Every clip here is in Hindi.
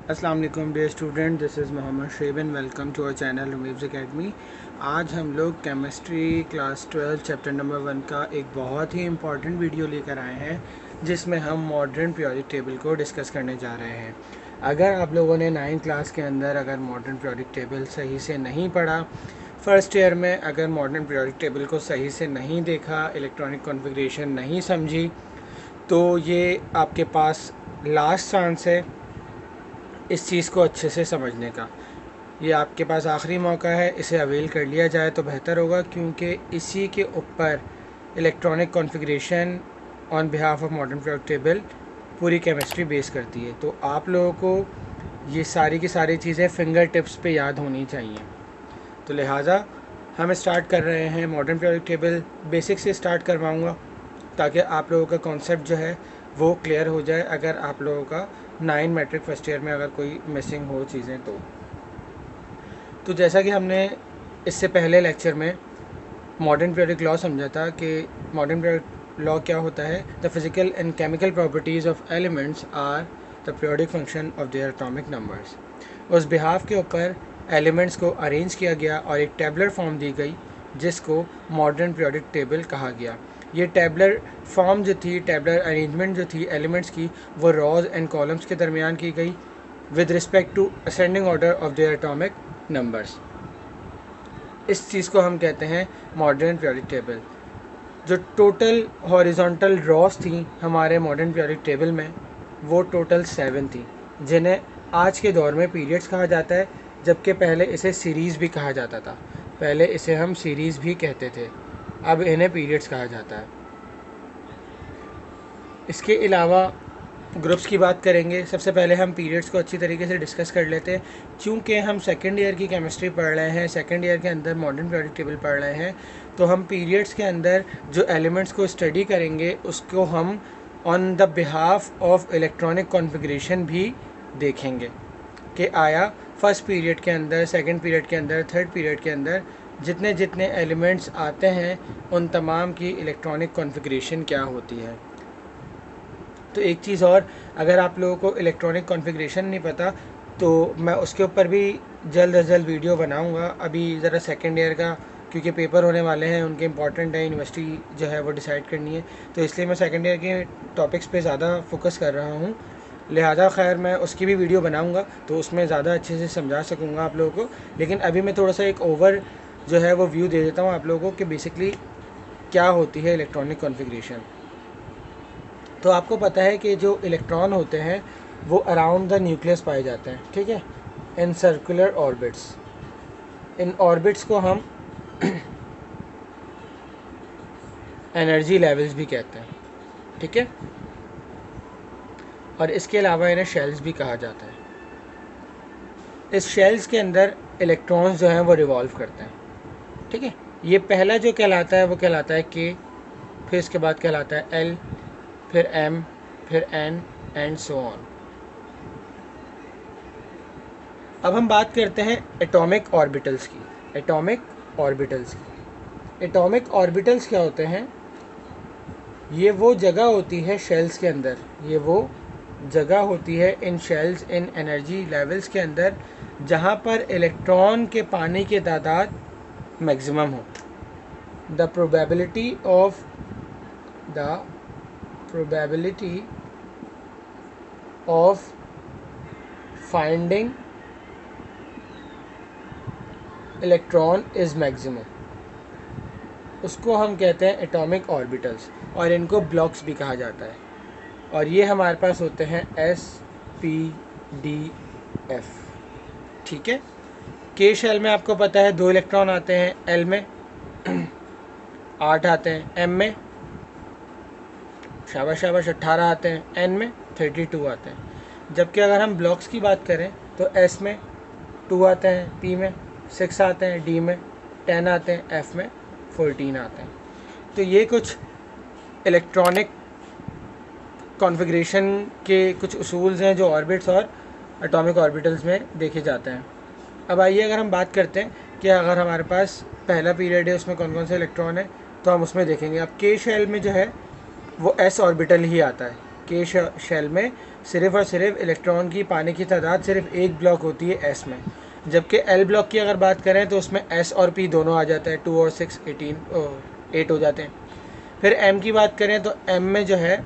अस्सलाम वालेकुम dear student, this is Mohammad Shebin. Welcome to our channel उमेब्स एकेडमी। आज हम लोग केमिस्ट्री क्लास 12 चैप्टर नंबर 1 का एक बहुत ही इम्पॉर्टेंट वीडियो लेकर आए हैं, जिसमें हम मॉडर्न पीरियोडिक टेबल को डिस्कस करने जा रहे हैं। अगर आप लोगों ने 9th क्लास के अंदर अगर मॉडर्न पीरियोडिक टेबल सही से नहीं पढ़ा, फर्स्ट ईयर में अगर मॉडर्न पीरियोडिक टेबल को सही से नहीं देखा, इलेक्ट्रॉनिक कॉन्फ़िगरेशन नहीं समझी, तो ये आपके पास लास्ट चांस है इस चीज़ को अच्छे से समझने का। ये आपके पास आखिरी मौका है, इसे अवेल कर लिया जाए तो बेहतर होगा, क्योंकि इसी के ऊपर electronic configuration on behalf of modern periodic table पूरी केमिस्ट्री बेस करती है। तो आप लोगों को ये सारी की सारी चीज़ें फिंगर टिप्स पे याद होनी चाहिए। तो लिहाजा हम स्टार्ट कर रहे हैं। मॉडर्न पीरियोडिक टेबल बेसिक से स्टार्ट करवाऊँगा ताकि आप लोगों का कॉन्सेप्ट जो है वो क्लियर हो जाए, अगर आप लोगों का 9 मैट्रिक फर्स्ट ईयर में अगर कोई मिसिंग हो चीज़ें तो जैसा कि हमने इससे पहले लेक्चर में मॉडर्न पीरियोडिक लॉ समझा था कि मॉडर्न पीरियोडिक लॉ क्या होता है। The physical and chemical properties of elements are the periodic function of their atomic numbers. उस बिहाफ के ऊपर एलिमेंट्स को अरेंज किया गया और एक टेबलर फॉर्म दी गई जिसको मॉडर्न पीरियोडिक टेबल कहा गया। ये टेबलर फॉर्म जो थी, टेबलर अरेंजमेंट जो थी एलिमेंट्स की, वो रॉज एंड कॉलम्स के दरमियान की गई with respect to ascending order of their atomic numbers. इस चीज़ को हम कहते हैं मॉडर्न पीरियोडिक टेबल। जो टोटल हॉरिजॉन्टल रॉज थी हमारे मॉडर्न पीरियोडिक टेबल में, वो टोटल 7 थी, जिन्हें आज के दौर में पीरियड्स कहा जाता है, जबकि पहले इसे सीरीज़ भी कहा जाता था। पहले इसे हम सीरीज़ भी कहते थे, अब इन्हें पीरियड्स कहा जाता है। इसके अलावा ग्रुप्स की बात करेंगे। सबसे पहले हम पीरियड्स को अच्छी तरीके से डिस्कस कर लेते हैं। चूँकि हम सेकेंड ईयर की केमिस्ट्री पढ़ रहे हैं, सेकेंड ईयर के अंदर मॉडर्न पीरियोडिक टेबल पढ़ रहे हैं, तो हम पीरियड्स के अंदर जो एलिमेंट्स को स्टडी करेंगे उसको हम on the behalf of electronic configuration भी देखेंगे कि आया फर्स्ट पीरियड के अंदर, सेकंड पीरियड के अंदर, थर्ड पीरियड के अंदर जितने जितने एलिमेंट्स आते हैं उन तमाम की इलेक्ट्रॉनिक कॉन्फ़िगरेशन क्या होती है। तो एक चीज़ और, अगर आप लोगों को इलेक्ट्रॉनिक कॉन्फ़िगरेशन नहीं पता तो मैं उसके ऊपर भी जल्द अज जल्द वीडियो बनाऊंगा। अभी ज़रा सेकेंड ईयर का क्योंकि पेपर होने वाले हैं, उनके इंपॉर्टेंट है, यूनिवर्सिटी जो है वो डिसाइड करनी है, तो इसलिए मैं सेकेंड ईयर के टॉपिक्स पे ज़्यादा फोकस कर रहा हूँ। लिहाजा खैर मैं उसकी भी वीडियो बनाऊंगा तो उसमें ज़्यादा अच्छे से समझा सकूँगा आप लोगों को। लेकिन अभी मैं थोड़ा सा एक ओवर जो है वो व्यू दे देता हूँ आप लोगों को कि बेसिकली क्या होती है इलेक्ट्रॉनिक कॉन्फ़िगरेशन। तो आपको पता है कि जो इलेक्ट्रॉन होते हैं वो अराउंड द न्यूक्लियस पाए जाते हैं, ठीक है, in circular orbits. In orbits को हम एनर्जी लेवल्स भी कहते हैं, ठीक है, और इसके अलावा इन्हें शेल्स भी कहा जाता है। इस शेल्स के अंदर इलेक्ट्रॉन्स जो हैं वो रिवॉल्व करते हैं, ठीक है। ये पहला जो कहलाता है वो कहलाता है के, फिर इसके बाद कहलाता है एल, फिर एम, फिर एन एंड सो ऑन। अब हम बात करते हैं एटॉमिक ऑर्बिटल्स की। एटॉमिक ऑर्बिटल्स क्या होते हैं? ये वो जगह होती है शेल्स के अंदर, ये वो जगह होती है इन शेल्स, इन एनर्जी लेवल्स के अंदर, जहाँ पर इलेक्ट्रॉन के पाने की तादाद मैक्सिमम हो। The probability of finding electron is maximum, उसको हम कहते हैं एटॉमिक ऑर्बिटल्स, और इनको ब्लॉक्स भी कहा जाता है। और ये हमारे पास होते हैं S, P, D, F, ठीक है। के शेल में आपको पता है 2 इलेक्ट्रॉन आते हैं, L में 8 आते हैं, M में शाबाश 18 आते हैं, N में 32 आते हैं। जबकि अगर हम ब्लॉक्स की बात करें तो S में 2 आते हैं, P में 6 आते हैं, D में 10 आते हैं, F में 14 आते हैं। तो ये कुछ इलेक्ट्रॉनिक कॉन्फ़िगरेशन के कुछ उसूल्स हैं जो ऑर्बिट्स और एटॉमिक ऑर्बिटल्स में देखे जाते हैं। अब आइए अगर हम बात करते हैं कि अगर हमारे पास पहला पीरियड है उसमें कौन कौन से इलेक्ट्रॉन है, तो हम उसमें देखेंगे। अब के शेल में जो है वो S ऑर्बिटल ही आता है, के शेल में सिर्फ और सिर्फ इलेक्ट्रॉन की पाने की तादाद सिर्फ एक ब्लॉक होती है एस में, जबकि एल ब्लॉक की अगर बात करें तो उसमें एस और पी दोनों आ जाता है, 2 और 6 8 हो जाते हैं। फिर एम की बात करें तो एम में जो है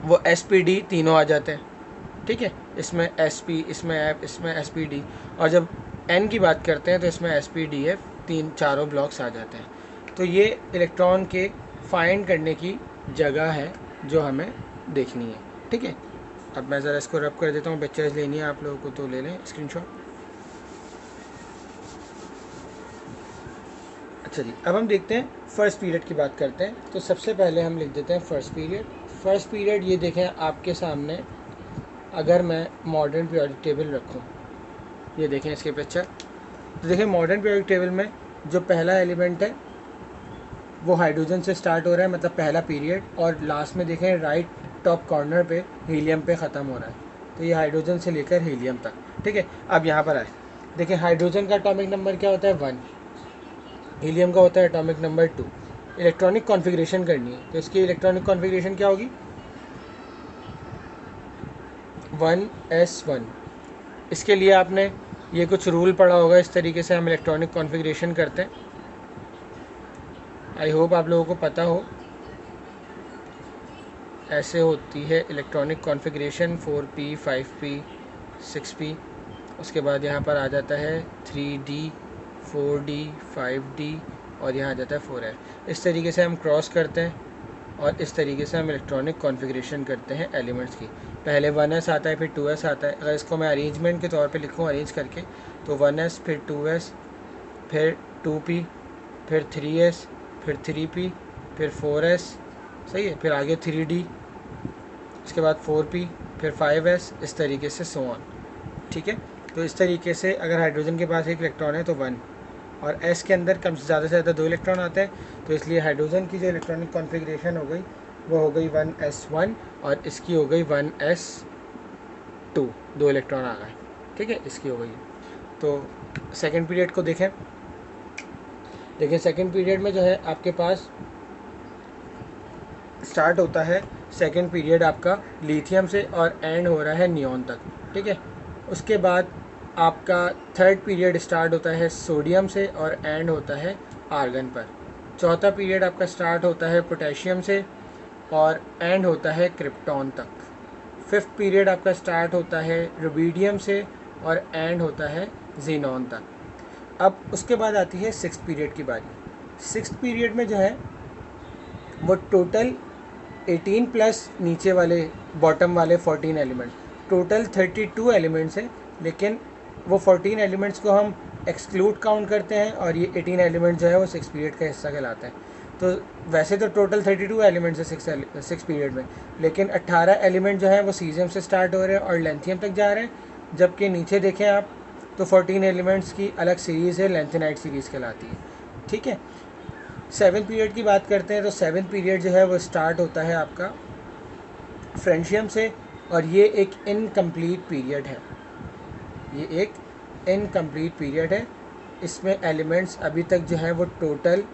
वो एस पी डी तीनों आ जाते हैं, ठीक है, इसमें एस पी, इसमें एफ, इसमें एस पी डी। और जब एन की बात करते हैं तो इसमें एस पी डी एफ चारों ब्लॉक्स आ जाते हैं। तो ये इलेक्ट्रॉन के फाइंड करने की जगह है जो हमें देखनी है, ठीक है। अब मैं ज़रा इसको रब कर देता हूँ, पिक्चर्स लेनी है आप लोगों को तो ले लें स्क्रीनशॉट। अच्छा जी, अब हम देखते हैं फर्स्ट पीरियड की बात करते हैं। तो सबसे पहले हम लिख देते हैं फर्स्ट पीरियड। फर्स्ट पीरियड ये देखें आपके सामने, अगर मैं मॉडर्न पीरियोडिक टेबल रखूँ, ये देखें इसके पिक्चर, तो देखें मॉडर्न पीरियोडिक टेबल में जो पहला एलिमेंट है वो हाइड्रोजन से स्टार्ट हो रहा है, मतलब पहला पीरियड, और लास्ट में देखें राइट टॉप कॉर्नर पे हीलियम पे ख़त्म हो रहा है। तो ये हाइड्रोजन से लेकर हीलियम तक, ठीक है। अब यहाँ पर आए, देखें हाइड्रोजन का एटॉमिक नंबर क्या होता है 1, हीलियम का होता है एटॉमिक नंबर 2। इलेक्ट्रॉनिक कॉन्फ़िगरेशन करनी है तो इसकी इलेक्ट्रॉनिक कॉन्फ़िगरेशन क्या होगी 1s1। इसके लिए आपने ये कुछ रूल पढ़ा होगा, इस तरीके से हम इलेक्ट्रॉनिक कॉन्फ़िगरेशन करते हैं। आई होप आप लोगों को पता हो, ऐसे होती है electronic configuration 4p 5p 6p। उसके बाद यहाँ पर आ जाता है 3d 4d 5d और यहाँ आ जाता है 4f। इस तरीके से हम क्रॉस करते हैं और इस तरीके से हम इलेक्ट्रॉनिक कॉन्फ़िगरेशन करते हैं एलिमेंट्स की। पहले 1s आता है, फिर 2s आता है। अगर इसको मैं अरेंजमेंट के तौर पे लिखूँ अरेंज करके, तो 1s फिर 2s फिर 2p फिर 3s फिर 3p फिर 4s, सही है, फिर आगे 3d, इसके बाद 4p फिर 5s, इस तरीके से सो ऑन, ठीक है। तो इस तरीके से अगर हाइड्रोजन के पास एक इलेक्ट्रॉन है तो 1, और s के अंदर कम से ज़्यादा 2 इलेक्ट्रॉन आते हैं, तो इसलिए हाइड्रोजन की जो इलेक्ट्रॉनिक कॉन्फ़िगरेशन हो गई वो हो गई 1s1 और इसकी हो गई 1s2, 2 इलेक्ट्रॉन आ गए, ठीक है, इसकी हो गई। तो सेकेंड पीरियड को देखें सेकेंड पीरियड में जो है आपके पास स्टार्ट होता है सेकेंड पीरियड आपका लिथियम से और एंड हो रहा है नियॉन तक, ठीक है। उसके बाद आपका थर्ड पीरियड स्टार्ट होता है सोडियम से और एंड होता है आर्गन पर। चौथा पीरियड आपका स्टार्ट होता है पोटेशियम से और एंड होता है क्रिप्टॉन तक। फिफ्थ पीरियड आपका स्टार्ट होता है रुबिडियम से और एंड होता है जीनॉन तक। अब उसके बाद आती है सिक्स्थ पीरियड की बारी। सिक्स्थ पीरियड में जो है वो टोटल 18 प्लस नीचे वाले बॉटम वाले 14 एलिमेंट, टोटल 32 एलिमेंट्स हैं, लेकिन वो 14 एलिमेंट्स को हम एक्सक्लूड काउंट करते हैं और ये 18 एलिमेंट जो है वो सिक्स पीरियड का हिस्सा कहलाते हैं। तो वैसे तो टोटल 32 एलिमेंट्स है सिक्स पीरियड में, लेकिन 18 एलिमेंट जो है वो सीजियम से स्टार्ट हो रहे हैं और लेंथियम तक जा रहे हैं, जबकि नीचे देखें आप तो 14 एलिमेंट्स की अलग सीरीज़ है, लेंथेनाइट सीरीज़ कहलाती है, ठीक है। सेवन्थ पीरियड की बात करते हैं तो सेवन्थ पीरियड जो है वो स्टार्ट होता है आपका फ्रेंशियम से और ये एक इनकम्प्लीट पीरियड है, ये एक इनकम्प्लीट पीरियड है। इसमें एलिमेंट्स अभी तक जो है वो टोटल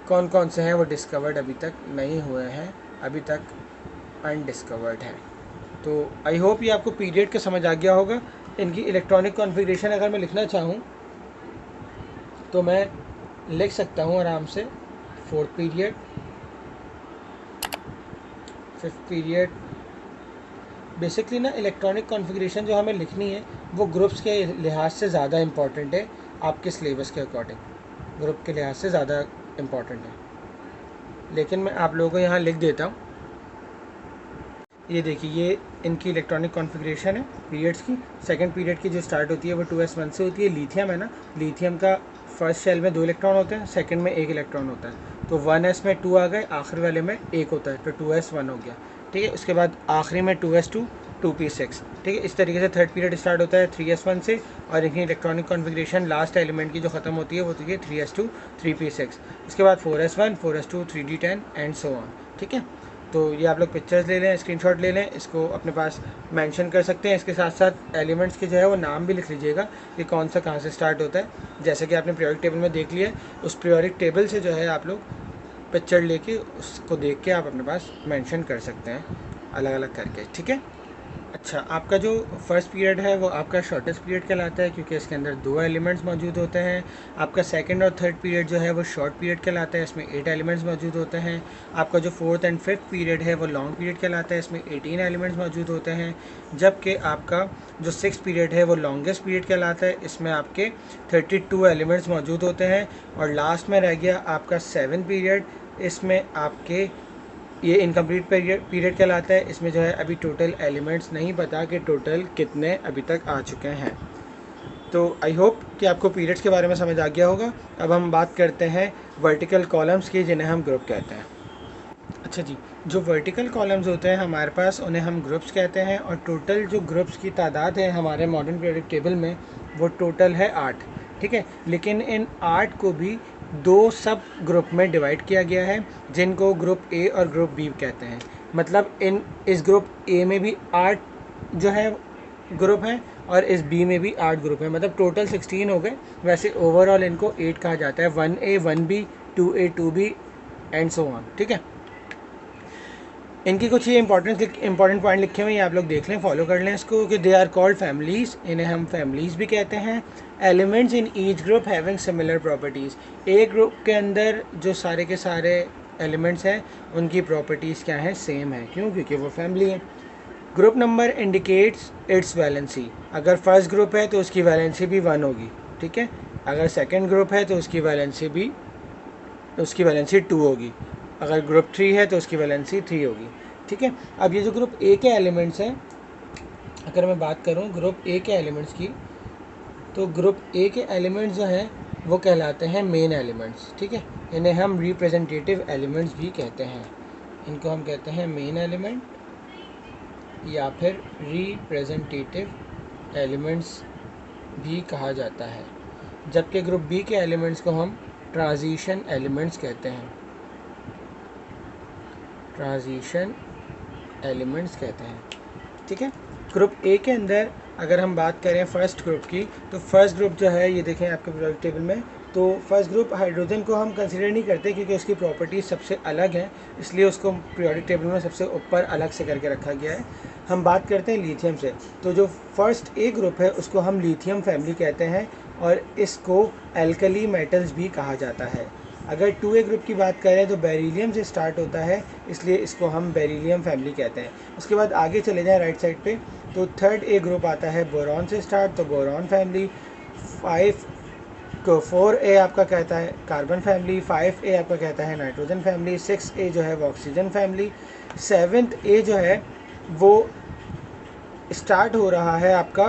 कौन कौन से हैं वो डिस्कवर्ड अभी तक नहीं हुए हैं, अभी तक अनडिस्कवर्ड है। तो आई होप ये आपको पीरियड का समझ आ गया होगा। इनकी इलेक्ट्रॉनिक कॉन्फ़िगरेशन अगर मैं लिखना चाहूँ तो मैं लिख सकता हूँ आराम से, fourth period, fifth period. Basically ना इलेक्ट्रॉनिक कॉन्फ़िगरेशन जो हमें लिखनी है वो ग्रुप्स के लिहाज से ज़्यादा इम्पॉर्टेंट है, आपके सिलेबस के अकॉर्डिंग ग्रुप के लिहाज से ज़्यादा इम्पॉर्टेंट है, लेकिन मैं आप लोगों को यहाँ लिख देता हूँ। ये देखिए, ये इनकी इलेक्ट्रॉनिक कॉन्फ़िगरेशन है पीरियड्स की। सेकंड पीरियड की जो स्टार्ट होती है वो 2s1 से होती है। लिथियम है ना, लिथियम का फर्स्ट शेल में 2 इलेक्ट्रॉन होते हैं, सेकंड में 1 इलेक्ट्रॉन होता है, तो 1s में 2 आ गए, आखिर वाले में 1 होता है, तो 2s1 हो गया, ठीक है। उसके बाद आखिरी में 2s2 2p6, ठीक है। इस तरीके से थर्ड पीरियड स्टार्ट होता है 3s1 से और इनकी इलेक्ट्रॉनिक कॉन्फ़िगरेशन लास्ट एलिमेंट की जो ख़त्म होती है वो होती है 3s2 3p6। उसके बाद 4s1 4s2 3d10 and so on, ठीक है। तो ये आप लोग पिक्चर्स ले लें, स्क्रीनशॉट ले लें, इसको अपने पास मेंशन कर सकते हैं। इसके साथ साथ एलिमेंट्स के जो है वो नाम भी लिख लीजिएगा कि कौन सा कहाँ से स्टार्ट होता है। जैसे कि आपने पीरियोडिक टेबल में देख लिया, उस पीरियोडिक टेबल से जो है आप लोग पिक्चर लेके उसको देख के आप अपने पास मेंशन कर सकते हैं अलग अलग करके, ठीक है। अच्छा, आपका जो फर्स्ट पीरियड है वो आपका शॉर्टेस्ट पीरियड कहलाता है क्योंकि इसके अंदर 2 एलिमेंट्स मौजूद होते हैं। आपका सेकंड और थर्ड पीरियड जो है वो शॉर्ट पीरियड कहलाता है, इसमें 8 एलिमेंट्स मौजूद होते हैं। आपका जो फोर्थ एंड फिफ्थ पीरियड है वो लॉन्ग पीरियड कहलाता है, इसमें 18 एलिमेंट्स मौजूद होते हैं। जबकि आपका जो सिक्स पीरियड है वो लॉन्गेस्ट पीरियड कहलाता है, इसमें आपके 32 एलिमेंट्स मौजूद होते हैं। और लास्ट में रह गया आपका सेवन पीरियड, इसमें आपके ये इनकम्प्लीट पीरियड कहलाता है। इसमें जो है अभी टोटल एलिमेंट्स नहीं पता कि टोटल कितने अभी तक आ चुके हैं। तो आई होप कि आपको पीरियड्स के बारे में समझ आ गया होगा। अब हम बात करते हैं वर्टिकल कॉलम्स की, जिन्हें हम ग्रुप कहते हैं। अच्छा जी, जो वर्टिकल कॉलम्स होते हैं हमारे पास, उन्हें हम ग्रुप्स कहते हैं। और टोटल जो ग्रुप्स की तादाद है हमारे मॉडर्न पीरियडिक टेबल में वो टोटल है 8, ठीक है। लेकिन इन 8 को भी 2 सब ग्रुप में डिवाइड किया गया है, जिनको ग्रुप ए और ग्रुप बी कहते हैं। मतलब इस ग्रुप ए में भी 8 जो है ग्रुप हैं और इस बी में भी 8 ग्रुप हैं, मतलब टोटल 16 हो गए। वैसे ओवरऑल इनको 8 कहा जाता है, 1A 1B 2A 2B and so on, ठीक है। इनकी कुछ ये इंपॉर्टेंट पॉइंट लिखे हुए हैं, आप लोग देख लें, फॉलो कर लें इसको, कि दे आर कॉल्ड फैमिलीज़, इन्हें हम फैमिलीज़ भी कहते हैं। Elements in each group having similar properties, एक ग्रुप के अंदर जो सारे के सारे एलिमेंट्स हैं उनकी प्रॉपर्टीज़ क्या हैं, सेम है। क्यों? क्योंकि वो फैमिली है। Group number indicates it's valency, अगर फर्स्ट ग्रुप है तो उसकी वैलेंसी भी 1 होगी, ठीक है। अगर सेकेंड ग्रुप है तो उसकी वैलेंसी 2 होगी। अगर ग्रुप 3 है तो उसकी वैलेंसी 3 होगी, ठीक है। अब ये जो ग्रुप ए के एलिमेंट्स हैं, अगर मैं बात करूं ग्रुप ए के एलिमेंट्स की, तो ग्रुप ए के एलिमेंट्स जो हैं वो कहलाते हैं मेन एलिमेंट्स, ठीक है। इन्हें हम रिप्रेजेंटेटिव एलिमेंट्स भी कहते हैं। इनको हम कहते हैं मेन एलिमेंट या फिर रिप्रेजेंटेटिव एलिमेंट्स भी कहा जाता है। जबकि ग्रुप बी के एलिमेंट्स को हम ट्रांजिशन एलिमेंट्स कहते हैं, ट्रांजिशन एलिमेंट्स कहते हैं, ठीक है। ग्रुप ए के अंदर अगर हम बात करें फर्स्ट ग्रुप की, तो फर्स्ट ग्रुप जो है ये देखें आपके पीरियोडिक टेबल में, तो फर्स्ट ग्रुप हाइड्रोजन को हम कंसीडर नहीं करते क्योंकि उसकी प्रॉपर्टीज़ सबसे अलग हैं, इसलिए उसको पीरियोडिक टेबल में सबसे ऊपर अलग से करके रखा गया है। हम बात करते हैं लिथियम से, तो जो फर्स्ट ए ग्रुप है उसको हम लिथियम फैमिली कहते हैं और इसको एल्कली मेटल्स भी कहा जाता है। अगर 2A ग्रुप की बात करें तो बेरिलियम से स्टार्ट होता है, इसलिए इसको हम बेरिलियम फैमिली कहते हैं। उसके बाद आगे चले जाएं राइट साइड पे, तो 3rd A ग्रुप आता है बोरॉन से स्टार्ट, तो बोरॉन फैमिली। 4A आपका कहता है कार्बन फैमिली, 5A आपका कहता है नाइट्रोजन फैमिली, 6A जो है वो ऑक्सीजन फैमिली, 7th A जो है वो स्टार्ट हो रहा है आपका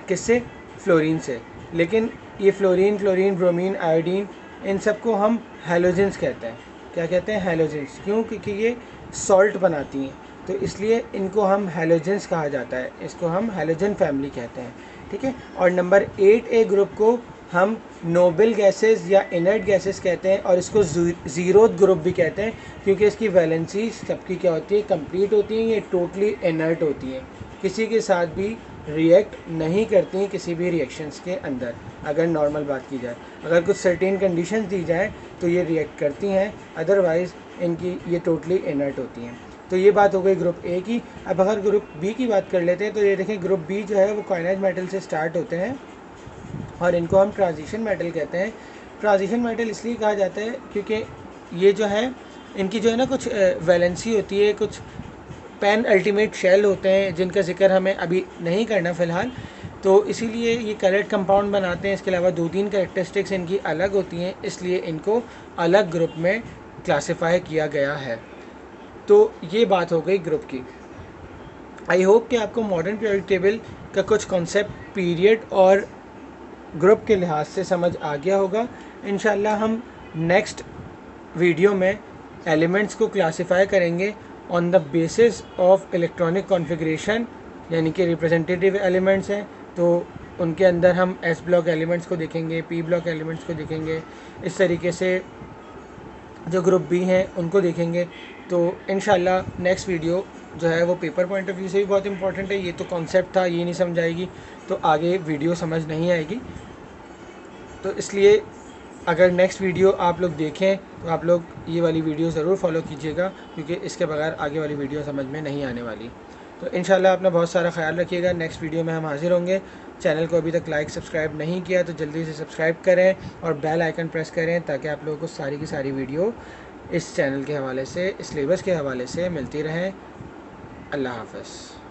किससे, फ्लोरीन से। लेकिन ये फ्लोरीन, क्लोरीन, ब्रोमीन, आयोडीन, इन सबको हम हैलोजेंस कहते हैं। क्या कहते हैं? हैलोजेंस। क्यों? क्योंकि ये सॉल्ट बनाती हैं, तो इसलिए इनको हम हैलोजेंस कहा जाता है, इसको हम हैलोजन फैमिली कहते हैं, ठीक है। और नंबर 8A ग्रुप को हम नोबल गैसेस या इनर्ट गैसेस कहते हैं और इसको ज़ीरोथ ग्रुप भी कहते हैं क्योंकि इसकी वैलेंसी सबकी क्या होती है, कंप्लीट होती है। ये टोटली इनर्ट होती है, किसी के साथ भी रिएक्ट नहीं करती हैं किसी भी रिएक्शंस के अंदर। अगर नॉर्मल बात की जाए, अगर कुछ सर्टेन कंडीशंस दी जाए तो ये रिएक्ट करती हैं, अदरवाइज़ इनकी ये टोटली इनर्ट होती हैं। तो ये बात हो गई ग्रुप ए की। अब अगर ग्रुप बी की बात कर लेते हैं तो ये देखें ग्रुप बी जो है वो कॉइनाइज मेटल से स्टार्ट होते हैं और इनको हम ट्रांजिशन मेटल कहते हैं। ट्रांजिशन मेटल इसलिए कहा जाता है क्योंकि ये जो है इनकी जो है ना कुछ वैलेंसी होती है, कुछ पेन अल्टीमेट शेल होते हैं जिनका जिक्र हमें अभी नहीं करना फ़िलहाल, तो इसीलिए ये कलर्ड कंपाउंड बनाते हैं। इसके अलावा 2-3 कैरेक्टरिस्टिक्स इनकी अलग होती हैं, इसलिए इनको अलग ग्रुप में क्लासिफाई किया गया है। तो ये बात हो गई ग्रुप की। आई होप कि आपको मॉडर्न पीरियोडिक टेबल का कुछ कॉन्सेप्ट पीरियड और ग्रुप के लिहाज से समझ आ गया होगा। इंशाल्लाह हम नेक्स्ट वीडियो में एलिमेंट्स को क्लासिफाई करेंगे on the basis of electronic configuration, यानी कि रिप्रेजेंटेटिव एलिमेंट्स हैं तो उनके अंदर हम एस ब्लॉक एलिमेंट्स को देखेंगे, पी ब्लॉक एलिमेंट्स को देखेंगे, इस तरीके से जो ग्रुप बी हैं उनको देखेंगे। तो इंशाल्लाह नेक्स्ट वीडियो जो है वो पेपर पॉइंट ऑफ व्यू से भी बहुत इंपॉर्टेंट है। ये तो कॉन्सेप्ट था, ये नहीं समझ आएगी तो आगे वीडियो समझ नहीं आएगी, तो इसलिए अगर नेक्स्ट वीडियो आप लोग देखें तो आप लोग ये वाली वीडियो ज़रूर फॉलो कीजिएगा, क्योंकि इसके बगैर आगे वाली वीडियो समझ में नहीं आने वाली। तो इंशाल्लाह अपना बहुत सारा ख्याल रखिएगा। नेक्स्ट वीडियो में हम हाजिर होंगे। चैनल को अभी तक लाइक सब्सक्राइब नहीं किया तो जल्दी से सब्सक्राइब करें और बेल आइकन प्रेस करें, ताकि आप लोगों को सारी की सारी वीडियो इस चैनल के हवाले से, इस सिलेबस के हवाले से मिलती रहें। अल्लाह हाफ़िज़।